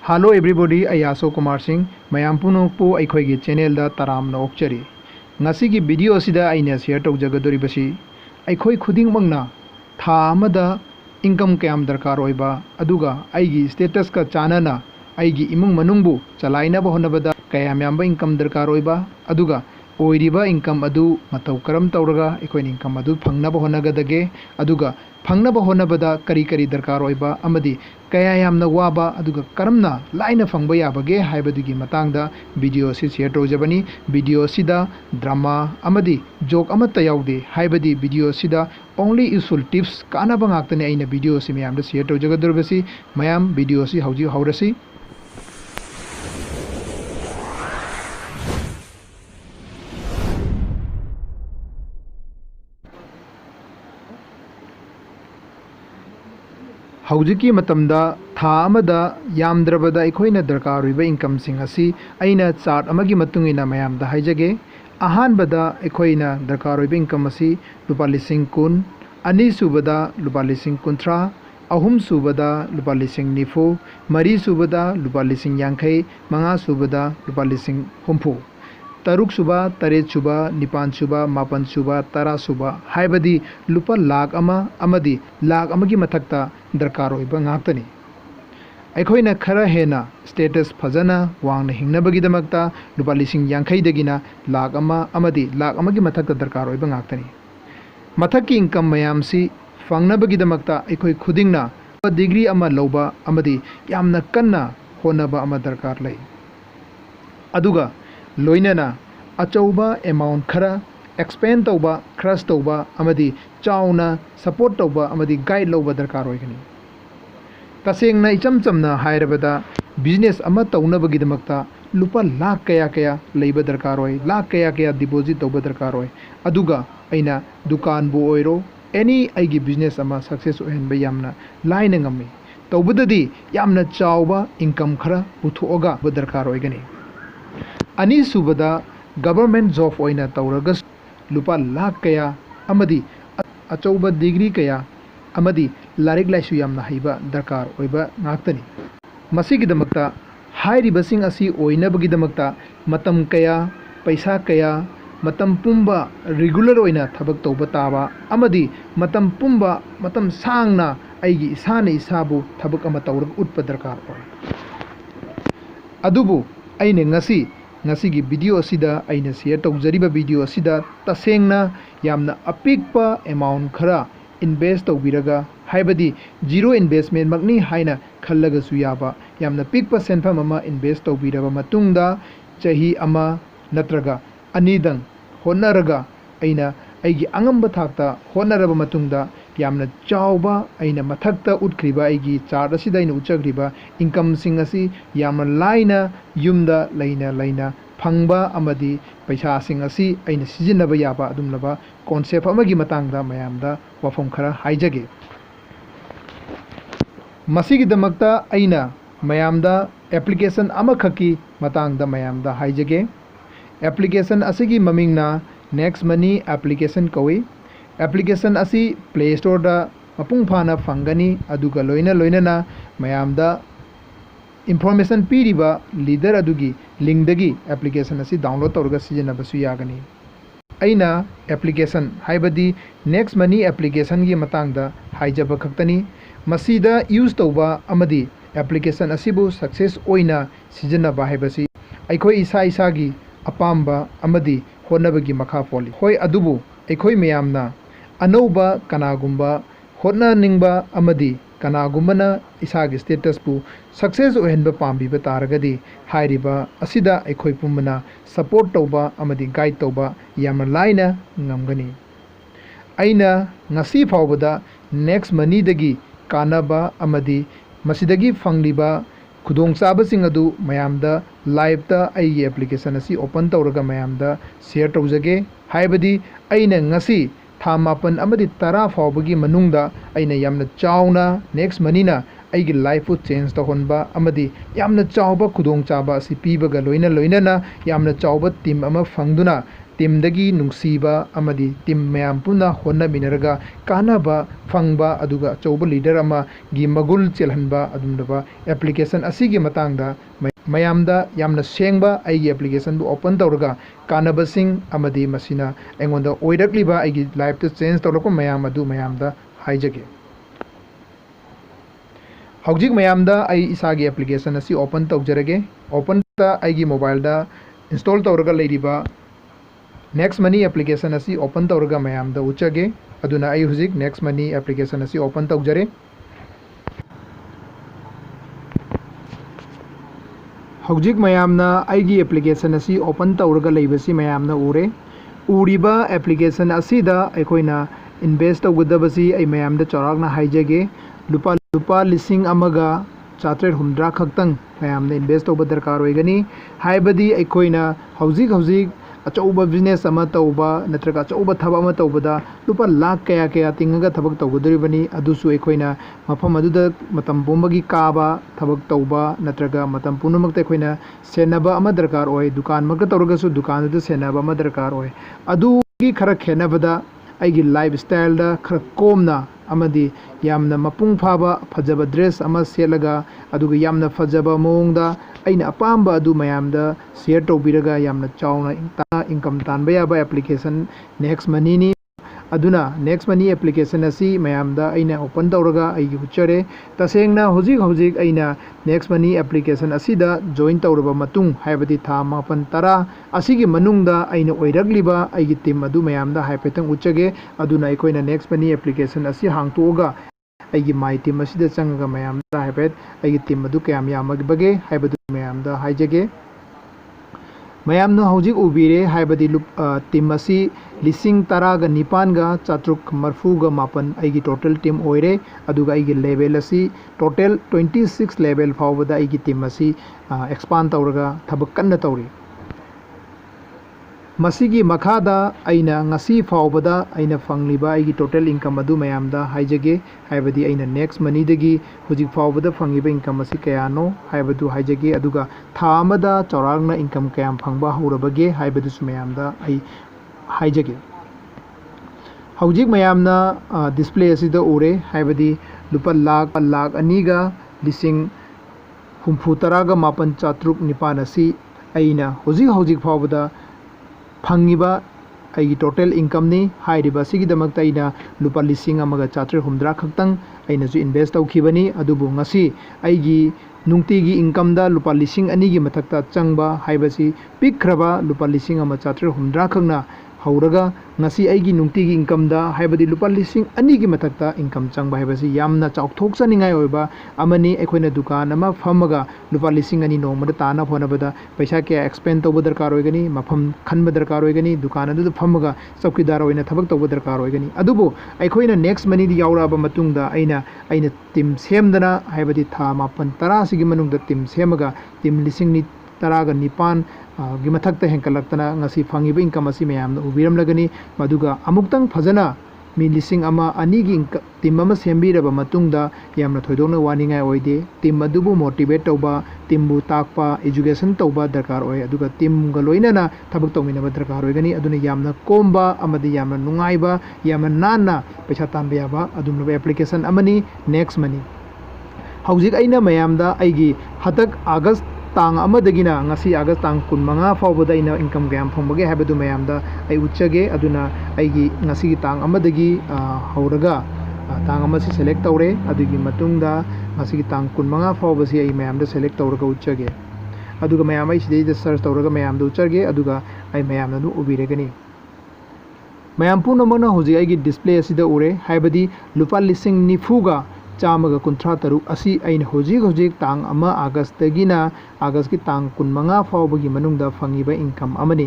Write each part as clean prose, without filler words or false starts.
hello everybody अयासो कुमार सिंह मयाम पुनोपु अखोगी चैनल दा तरामना ओक्चरी ngasi वीडियो असिदा आइना शेयर तौजगदोरिबसी अखोई खुदिंगमंगना था अमदा इनकम कयाम दरकार ओइबा अदुगा आइगी स्टेटस का चानना आइगी इमुंग मनुंगबु चलाइनाबा होनबदा कयाम यामबा इनकम दरकार ओइबा अदुगा ओइरिबा इनकम अदु मतौ करम तौरगा अखोई इनकम अदु फंगनाबा होनगदगे अदुगा फंगनाबा होनबदा करी करी दरकार ओइबा अमदी कया यामना वाबा अदुगा करमना लाइना फंगबा याबगे हाइबदुगी मतांगदा वीडियो से शेयर तौजबनी वीडियो सिदा ड्रामा अमदी जोक अमत्ता याउदे हाइबदी वीडियो सिदा ओनली यूजफुल टिप्स कानाबा ngaktane aina वीडियो से मयामदा शेयर तौजगदरबसी मयाम वीडियो से हौजी हौरसी हौजिकी मतमदा था अमदा यामद्रबदा अखोइना दरकार ओइबा इनकम सिंग असि अइना चार्ट अमगी मतुंगिना मयामदा हाइजगे अहानबदा अखोइना दरकार ओइबा इनकम असि लुपा लिसिंग कुन अनि सुबदा लुपा लिसिंग कुंथ्रा अहुम सुबदा लुपा लिसिंग निफु मरी सुबदा लुपा लिसिंग यांखै मंगा सुबदा लुपा लिसिंग हुम्फु तरुक सुबा तरेत सुबा निपान सुबा मापन सुबा तरा सुबा हाइबदी लुपा लाख अमदी लाख अमगी मथक्ता दरकार ओइबा ngaktani अखोइना खरा हेना स्टेटस फजना वांगना हिंगनबगीदमक्ता लुपा लिसिंग यांखै दगिना लाख अमदी लाख अमगी मथक्ता दरकार ओइबा ngaktani मथक्की इनकम मयामसी फंगनबगीदमक्ता अखोइ खुदिंगना डिग्री अमा लौबा अमदी यामना कन्ना होनबा अमा दरकार लै अदुगा लोइनना अचौबा अमाउंट खरा एक्सपेंड तौबा क्रश तौबा अमदी चाउना सपोर्ट तौबा अमदी गाइड लौबा दरकार ओइगनी तसेंगना इचम चमना हायरबदा बिजनेस अमा तौनबगीदमक्ता लुपा लाख कया कया लैबा दरकार ओइ लाख कया कया डिपॉजिट तौबा दरकार ओइ अदुगा अइना दुकान बु ओइरो एनी आइगी बिजनेस अमा सक्सेस ओहनबा यामना लाइना ngami तौबददी यामना चाउबा इनकम खरा पुथोगा दरकार ओइगनी अनि सुबदा गवर्नमेंट जॉब ओइना तौरगस लुपा लाख कया अमदी अचौबा डिग्री कया अमदी लारिक लाइसु यामना हाइबा दरकार ओइबा ngaktani मसिगिदमक्ता हाइरिबसिंग असि ओइनबगिदमक्ता मतम कया पैसा कया मतम पुंबा रेगुलर ओइना थबक तौबा ताबा अमदी मतम पुंबा मतम सांगना आइगी इसाने इसाबु थबक अमा तौरग उतपा दरकार ओइ अदुबु अइने ngasi वीडियो असिदा अइना शेयर तौजरिबा वीडियो असिदा तसेंगना यामना अपिकपा अमाउंट खरा इन्वेस्ट तौबिरगा हाइबदी जीरो इन्वेस्टमेंट मगनी हाइना खल्लगसु याबा यामना पिकपा सेंफम अमा इन्वेस्ट तौबिरबा मतुंगदा चाही अमा नत्रगा अनिदंग होनरगा अइना आइगी अंगंबा थाकता होनरबा मतुंगदा यामना चाउबा अइना मथक्ता उठख्रिबा आइगी चार्ट असिदा अइना उचख्रिबा इनकम सिंग असि यामना लाइना युमदा लैना फंगबा अमदी पैसा सिंग असि अइना सिजिनबा याबा अदुमलबा कॉन्सेप्ट अमगी मतंगदा मयामदा वफम खरा हाइजगे मसिगिदमक्ता अइना मयामदा एप्लीकेशन अमखकी मतंगदा मयामदा हाइजगे एप्लीकेशन असिगी ममिंगना नेक्स्ट मनी एप्लीकेशन कौई एप्लीकेशन असी प्ले स्टोर दा मपुंग फाना फंगनी अदुगा लोइना मयामदा इंफॉर्मेशन पीरिबा लीडर अदुगी लिंक दगी एप्लीकेशन असी डाउनलोड तौरगा सिजनबसु यागनी अइना एप्लीकेशन हाइबदी नेक्स्ट मनी एप्लीकेशन की मतंगदा हाइजबा खक्तनी मसीदा यूज तौबा अमदी एप्लीकेशन असिबु सक्सेस ओइना सिजनबा हाइबसी अखोई इसागी अपाम्बा अमदी होनबगी मखा पोली होय अदुबु अखोई मयामना अनौबा कनागुम्बा होना निंगबा अमदी कनागुम्बना इसागी स्टेटस पु सक्सेस ओहनबा पाम्बिबा तारगदी हाइरिबा असिदा अखोई पुमना सपोर्ट तौबा अमदी गाइड तौबा यामना लाइना ngamgani अइना ngasi फावबदा नेक्स्ट मनी दगी कानाबा अमदी मसिदगी फंगलिबा खुदोंचाबसिंग अदु मयामदा लाइव अगी एप्लीकेशन असी ओपन तौरगा मयामदा शेयर तौजगे हाइबदी अइना ngasi था मापन अमदी तरा फावबगी मनुंगदा अइना यामना चाउना नेक्स्ट मनीना अगी लाइफ चेंज तौहनबा अमदी यामना चाउबा खुदोंचाबा असी पीबगा लोइना यामना चाउबा टीम अमा फंगदुना टीमदगी नुंसीबा अमदी टीम मयाम पुना होन्नमिनरगा कानाबा फंगबा अदुगा अचौबा लीडर अमा गी मगुल चेलहनबा अदुमदबा एप्लीकेशन असिगी मतांगदा मयामदा यामना सेंगबा आइगी एप्लीकेशन बु ओपन तौरगा कानाबसिंग अमदी मसिना एंगोंदा ओइरक्लिबा आइगी लाइफ तो चेंज तौरको मयाम अदु मयामदा हाइजगे हौजिक मयामदा आई इसागी एप्लीकेशन असी ओपन तौजरगे ओपन ता आइगी मोबाइल दा इंस्टॉल तौरगा लेरिबा नेक्स्ट मनी एप्लीकेशन असी ओपन तौरगा मयामदा उचगे अदुना आई हुजिक नेक्स्ट मनी एप्लीकेशन असी ओपन तौजरे हौजिक मयामना आइगी एप्लीकेशन असी ओपन तौरगा लेबसी मयामना उरे उरिबा एप्लीकेशन असीदा अखोइना इन्वेस्ट तौगदबसी आई मयामदा चौरागना हाइजगे लुपा लिसिंग अमगा 460 खक्तंग मयामना इन्वेस्ट तौब दरकार होइगनी हाइबदी अखोइना हौजिक अचौबा बिजनेस अमा तौबा नत्रगा अचौबा थबा अमा तौबदा लुपा लाख कया कया तिंगगा थबक तौगदरिबनी अदुसु अखोइना मफम अदुदा मतम बोंबगी काबा थबक तौबा नत्रगा मतम पुनमक अखोइना सेनबा अमा दरकार होय दुकान मक तौरगसु दुकान दु सेनबा अमा दरकार होय अदुगी खरा खेनबदा आइगी लाइफ स्टाइल दा खरा कोमना अमदी यामना मपुंग फाबा फजबा ड्रेस अमा सेलगा अदुगा यामना फजबा मोंगदा अइना अपाम्बा अदु मयामदा शेयर तौबिरगा यामना चाउना इनकम तानबा याबा एप्लीकेशन नेक्स्ट मनी नि अदुना नेक्स्ट मनी एप्लीकेशन असी मयामदा अइना ओपन तौरगा आइगी हुचरे तसेंगना होजिक अइना नेक्स्ट मनी एप्लीकेशन असीदा जॉइन तौरबा मतुंग हाइबदी था मापन तरा असीगी मनुंगदा अइना ओइरगलिबा आइगी टीम अदु मयामदा हाइपेतंग उचगे अदुना अइकोइना नेक्स्ट मनी एप्लीकेशन असी हांगतोगा आइगी माइ टीम असीदा चंगगा मयामदा हाइपेत आइगी टीम अदु कयाम यामगबगे हाइबदु मयामदा हाइजगे मयामनो हौजिक उबिरे हाइबदी टीम असी लिसिंग तरागा निपानगा चात्रुक मरफूगा मापन आइगी टोटल टीम ओइरे अदुगा आइगी लेवल असी टोटल 26 लेवल फावबदा आइगी टीम असी एक्सपांड तौरगा थबक कन्न तौरी मसीगी मखादा अइना ngasi फावबदा अइना फंगलिबा आइगी टोटल इनकम अदु मयामदा हाइजगे हाइबदी अइना नेक्स्ट मनी दगी हुजिक फावबदा फंगिबा इनकम असी कयानो हाइबदु हाइजगे अदुगा था अमदा चौरागना इनकम कयाम फंगबा हौरबगे हाइबदुसु मयामदा आई हाइजगे हौजिक मयामना डिस्प्ले असिदा उरे हाइबदी लुपा लाख अनिगा लिसिंग हुम्फु तरागा मापन चात्रुक निपान असी अइना हौजिक फावबदा फंगिबा आइगी टोटल इनकम नि हाइरिबा सिगिदमकता अइना लुपा लिसिंग अमगा 460 खक्तंग अइनासु इन्वेस्ट तौखिबनी अदुबु ngasi आइगी नुंगतिगी इनकम दा लुपा लिसिंग अनिगी मथक्ता चंगबा हाइबसी पिकख्रबा लुपा लिसिंग अमा 460 खक्ना हौरगा ngasi आइगी नुंगतिगी इनकम दा हाइबदी लुपा लिसिंग अनिगी मथक्ता इनकम चंगबा हाइबसी यामना चाउथोकसनिंगाय ओइबा अमनी अखोइना दुकान अमा फमगा लुपा लिसिंग अनि नोमदा ताना फोनबदा पैसा के एक्सपेंड तौब दरकार होइगनी मफम खनब दरकार होइगनी दुकान अदु फमगा चौकीदार ओइना थबक तौब दरकार होइगनी अदुबो अखोइना नेक्स्ट मनी दि यावराबा मतुंगदा अइना टीम सेमदना हाइबदी था मापन तरा सिगी मनुंगदा टीम सेमगा टीम लिसिंग नि तरागा निपान गी मथक्ता हेंकलक्तना ngasi फंगिबा इनकम असी मयामना उबिरमलगनी मदुगा अमुक्तंग फजना मी लिसिंग अमा अनिगी टीम अमा सेंबिरबा मतुंगदा यामना थोइदोंना वानिंगाय ओइदे टीम अदुबु मोटिवेट तौबा टीमबु ताकपा एजुकेशन तौबा दरकार ओइ अदुगा टीमगा लोइनना थबक तौमिनबा दरकार ओइगनी अदुना यामना कोमबा अमदी यामना नुंगाइबा यामना नाना पैसा तानबा याबा अदुमबा एप्लीकेशन अमनी नेक्स्ट मनी हौजिक अइना मयामदा आइगी हतक आगस्ट तांग अमदगिना ngasi आगस्ट तांग 15 फावबदा इना इनकम गयाम फंबगे हाबदु मयामदा आई उच्चगे अदुना आइगी ngasi तांग अमदगी हौरगा तांग अमसी सेलेक्ट तौरे अदुगी मतुंगदा ngasi तांग 15 फावबसी आई मयामदा सेलेक्ट तौरगा उच्चगे अदुगा मयाम आई सिदे सर्च तौरगा मयामदा उच्चगे अदुगा आई मयामदा नु उबिरेगनी मयाम पुनमना होजि आइगी डिस्प्ले असिदा उरे हाबदी लुपा लिसिंग निफुगा चामगा 53 असी अइन होजिक तांग अमा आगस्ट तगिना आगस्ट की तांग 15 फावबगी मनुंगदा फंगिबा इनकम अमनी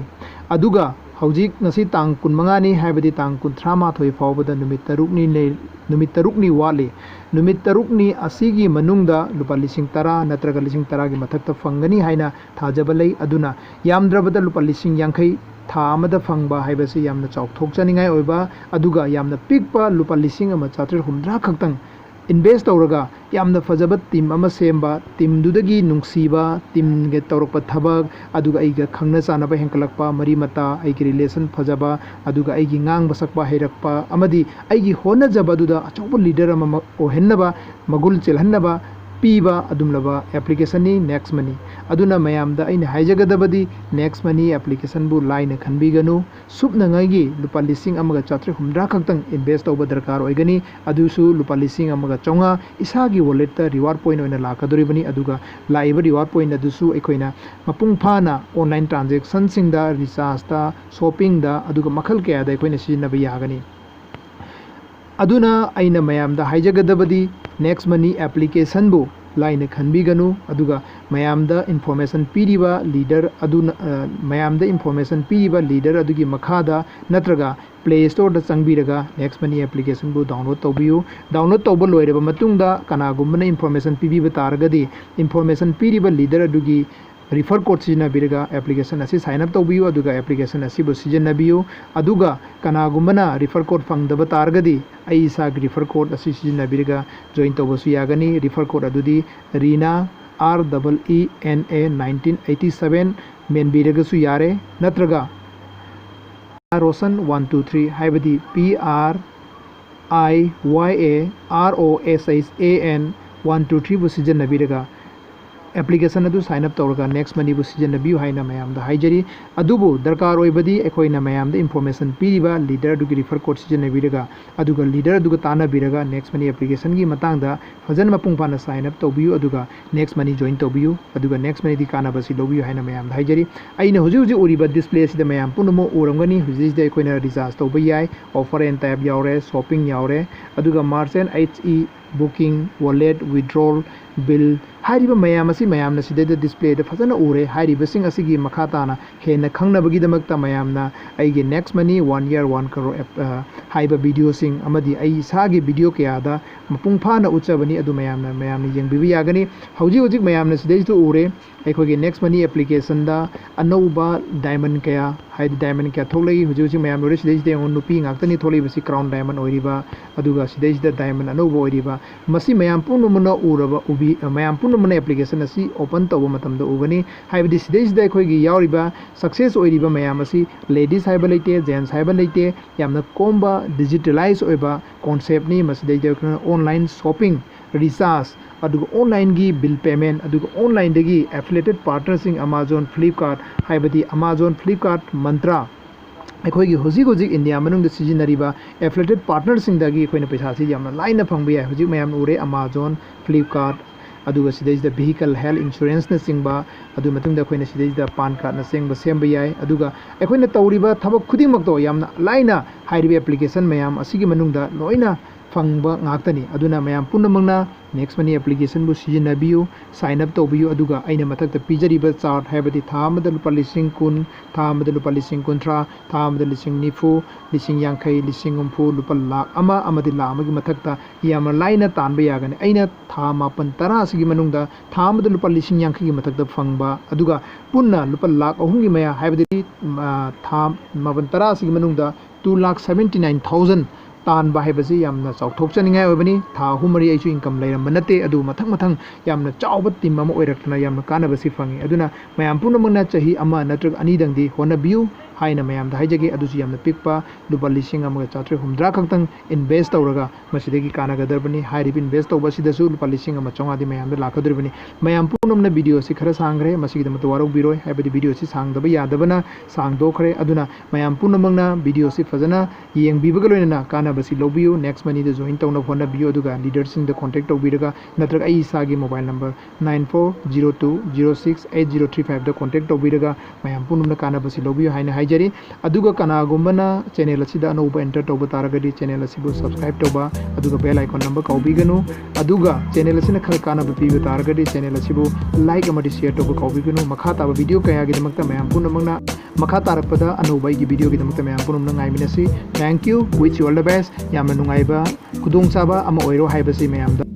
अदुगा हौजिक ngasi तांग 15 नि हाबदी तांग 38 फावबदा नुमित तरुकनी वाले नुमित तरुकनी असीगी मनुंगदा लुपा लिसिंग 10 नत्रगा लिसिंग 10 की मथक्ता फंगनी हाइना थाजबा लई अदुना यामद्रबदा लुपा लिसिंग 50 था अमदा फंगबा हाइबसे यामना चाउथोकचनिंगाय ओइबा अदुगा यामना पिकपा लुपा लिसिंग अमा 460 खक्तंग इन्वेस्ट तौरगा यामना फजब टीम अमा सेम्बा टीमदुदगी नुंगसीबा टीम गे तौरप थबक अदुगा आइगा खंगना चानबा हेंकलकपा मरी मता आइगी रिलेशन फजबा अदुगा आइगी ngang बसकपा हेरकपा अमदी आइगी होनजबा दुदा अचौब लीडर अमा ओहेन्नबा मगुल चेलहन्नबा पीबा अदुमलबा एप्लीकेशन नि नेक्स्ट मनी अदुना मयामदा अइना हाइजगदबदी नेक्स्ट मनी एप्लीकेशन बु लाइन खनबीगनु सुपनंगागी लुपा लिसिंग अमगा चात्रे हुमद्रा खक्तंग इन्वेस्ट तौबा दरकार ओइगनी अदुसु लुपा लिसिंग अमगा चौंगा इसागी वॉलेट ता रिवार्ड पॉइंट ओइना लाकदोरिबनी अदुगा लाइबा रिवार्ड पॉइंट अदुसु अखोइना मपुंग फाना ऑनलाइन ट्रांजैक्शन सिंग दा रिचार्ज दा शॉपिंग दा अदुगा मखल कया दा अखोइना सिजिनबा यागनी अदुना अइना मयामदा हाइजगदबदी नेक्स्ट मनी एप्लीकेशन बु लाइन खनबीगनु अदुगा मयामदा इन्फॉर्मेशन पीरिबा लीडर अदुना मयामदा इन्फॉर्मेशन पीरिबा लीडर अदुगी मखादा नत्रगा प्ले स्टोर दा चंगबीरगा नेक्स्ट मनी एप्लीकेशन बु डाउनलोड तौबियु डाउनलोड तौबा लोइरबा मतुंगदा कनागुमना इन्फॉर्मेशन पीबीबा तारगदी इन्फॉर्मेशन पीरिबा लीडर अदुगी रिफर कोड सिजनबीरगा एप्लीकेशन असी साइन अप तौबियु अदुगा एप्लीकेशन असी बु सिजनबियु अदुगा कनागुमना रिफर कोड फंगदबा तारगदी आई इसाग रिफर कोड असी सिजनबीरगा जॉइन तौबसु यागनी रिफर कोड अदुदी रीना REENA 1987 मेनबीरगसु यारे नत्रगा रोशन 123 हाइबदी PRIYAROSHAN 123 बु सिजनबीरगा एप्लीकेशन अदु साइन अप तौरगा नेक्स्ट मनी बु सिजनबियु हाइना मयामदा हाइजरी अदुबु दरकार ओइबदी एखोइना मयामदा इन्फॉर्मेशन पीरिबा लीडर दुगी रिफर कोड सिजनबीरगा अदुगा लीडर दुगा तानाबीरगा नेक्स्ट मनी एप्लीकेशन गी मतांगदा फजन मपुंग फाना साइन अप तौबियु अदुगा नेक्स्ट मनी जॉइन तौबियु अदुगा नेक्स्ट मनी दी कानाबसी लौबियु हाइना मयामदा हाइजरी अइना हुजि हुजि उरिबा डिस्प्ले सिदा मयाम पुनमो उरंगनी हुजि सिदा एखोइना रिचार्ज तौबा याय ऑफर एंड टैब यावरे शॉपिंग यावरे अदुगा merchant HE booking wallet withdrawal bill हाइरिबा मयामसी मयामना सिदा डिस्प्ले दा फजना उरे हाइरिबसिंग असिगी मखाताना हेना खंगनबगीदमक्ता मयामना आइगे नेक्स्ट मनी 1 year 1 crore हाइबा वीडियो सिंग अमदी आई सागी वीडियो कयादा मपुंग फाना उच्चबनी अदु मयामना यंगबिबि यागनी हौजी हौजिक मयामना सिदैसु उरे अखोगे नेक्स्ट मनी एप्लीकेशन दा अनौबा डायमंड कया हाइद डायमंड कया थोलगी हौजी हौजिक मयाम लोरे सिदैसदे ओन नुपी ngakतनी थोलिबसी क्राउन डायमंड ओइरिबा अदुगा सिदैसदा डायमंड अनौबा ओइरिबा मसी मयाम पुनुमना उरबा उबी मयाम पुनुमना एप्लीकेशन असी ओपन तौबा मतमदा उगनी हाइबदी सिदैसदा अखोगी यावरिबा सक्सेस ओइरिबा मयाम असी लेडीज हाइबा लेते जेंट्स हाइबा लेते यामना कोम्बा डिजिटलाइज ओइबा कॉन्सेप्ट नि मसिदैदा ऑनलाइन शॉपिंग रिचार्ज अदुगा ऑनलाइन की बिल पेमेंट अदुगा ऑनलाइन दगी एफिलिएटेड पार्टनरसिंग अमेजन फ्लिपकार्ट हाइबदी अमेजन फ्लिपकार्ट मंत्रा अखोगी हुजिक हुजिक इंडिया मनुंग सिजिनरिबा एफिलिएटेड पार्टनरसिंग दगी अखोइना पैसा सि यामना लाइन फंगबि याय हुजिक मयाम उरे अमेजन फ्लिपकार्ट अदुगा सिदैसदा vehicle health insurance ना सिंगबा अदु मतुंगदा अखोइना सिदैसदा पान कार्ड ना सिंगबा सेमबा याय अदुगा अखोइना तौरिबा थबक खुदिंगमक्तो यामना लाइना हाइरिबा एप्लीकेशन मयाम असिगी मनुंगदा लोइना फंगबा ngakतनी अदुना मयाम पुनमंगना नेक्स्ट मनी एप्लीकेशन बु सिजनबियु साइन अप तौबियु अदुगा आइना मथक्ता पिजरिबा चार्ट हाइबदी थामदा लुपा लिसिंग कुन थामदा लुपा लिसिंग कुंथ्रा थामदा लिसिंग निफु लिसिंग यांखै लिसिंग उमफु लुपा लाख अमा अमदी लाख अमगी मथक्ता याम लाइना तानबा यागने आइना था मापन तरा सिगी मनुंगदा थामदा लुपा लिसिंग यांखै गी मथक्ता फंगबा अदुगा पुन्ना लुपा लाख अहुंगी मया हाइबदी थाम मापन तरा सिगी मनुंगदा 2,79,000 तान बाहेबसी यामना चौथोकचनिंगाय ओबनी था हुमरी आइसु इनकम लेरम नते अदु मथंग मथंग यामना चावब टीम अमा ओइरक्तना यामना कानबसी फंगी अदुना मयाम पुनमंगना चही अमा नत्रग अनि दंगदी होनबियु हाइना मयाम दा हाइजगे अदुसु यामना पिकपा लुपा लिसिंग अमगा चात्रे हुमद्रा खक्तंग इन्वेस्ट तौरगा मसिदगी कानागदरबनी हाइरिब इन्वेस्ट तौबसिदसु लुपा लिसिंग अमा चौंगादी मयाम दा लाखदरबनी मयाम पुनमना वीडियो सि खरा सांगरे मसिगी दमत वारो बिरोय हाइबदी वीडियो सि सांगदबा यादबना सांगदोखरे अदुना मयाम पुनमंगना वीडियो सि फजना येंगबिबगा लोइना कानाबसी लौबियु नेक्स्ट मनी दा जॉइन तौना होनबियु अदुगा लीडरसिंग दा कांटेक्ट तौबिरगा नत्रग आई सागी मोबाइल नंबर 9402068035 दा कांटेक्ट तौबिरगा मयाम पुनमना कानाबसी लौबियु हाइना हाइजरी अदुगा कनागुम्बना चैनल असिदा अनौबा एंटर तौबा तारगदी चैनल असिबु सब्सक्राइब तौबा अदुगा बेल आइकन नंबर कौबिगनु अदुगा चैनल असिना खल कानाबा पीबा तारगदी चैनल असिबु लाइक अमदि शेयर तौबा कौबिगनु मखा ताबा वीडियो कयागी दमक्ता मयाम पुनमंगना मखा तारकपदा अनौबा गी वीडियो गी दमक्ता मयाम पुनमंगना ngaimiनasi thank you wish you all the best यामना नुंगाइबा खुदोंचाबा अमा ओइरो हाइबसि मयामदा